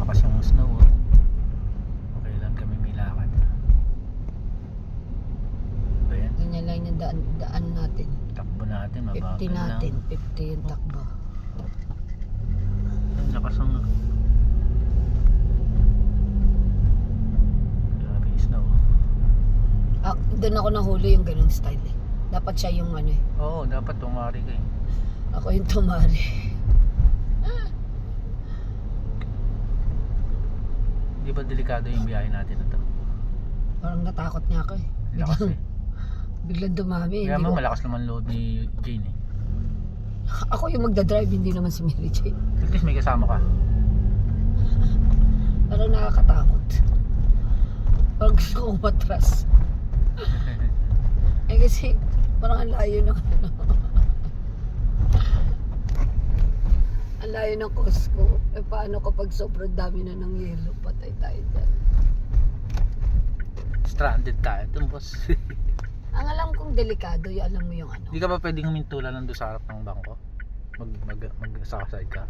Lakas ng snow, oh. Kailan kami may lakad. Ayan. Ganyan lang yung daan natin. Takbo natin, 50 mabagal natin. lang. 50 yung takbo. Ang lakas ng... Grabe yung snow. Doon ako nahuli yung ganung style eh. Dapat siya yung ano eh. Oo, dapat tumari ka eh. Ako yung tumari. Di ba delikado yung biyahe natin na to? Parang natakot niya ako eh. Lakas eh. Biglang dumami. Kaya Hindi mo ko- malakas naman load ni Jane eh. Ako yung magdadrive, hindi naman si Mary Jane. At least may kasama ka. Parang nakakatakot. Parang gusto ko umatras. Eh kasi parang ang layo ng ano. Ang layo ng Costco. Eh paano kapag sobrang dami na ng yelo? Patay tayo dyan. Stranded tayo dun, boss. Ang alam kong delikado, yung alam mo yung ano. Hindi ka ba pwedeng humintulan doon sa harap ng bangko? Mag-sakaside ka?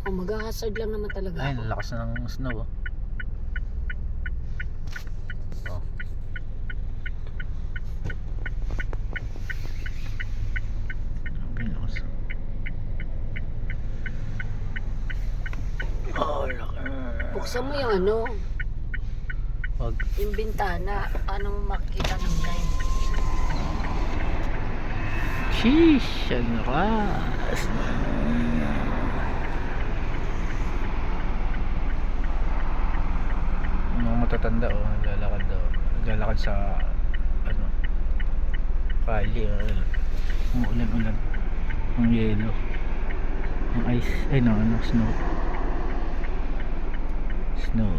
O mag-hazard lang naman talaga Ayun, ako. lakas na ng snow, oh. Oh. Grabe, lakas. Oh, laki. Buksan mo yung ano, Wag. yung bintana. Anong makikita ng light? Sheesh, ano ka? Mga matatanda, oh, naglalakad daw. Naglalakad sa ano, kali, umuulan-ulan. Ang yelo. Ang ice, ay no, ano, snow. Snow.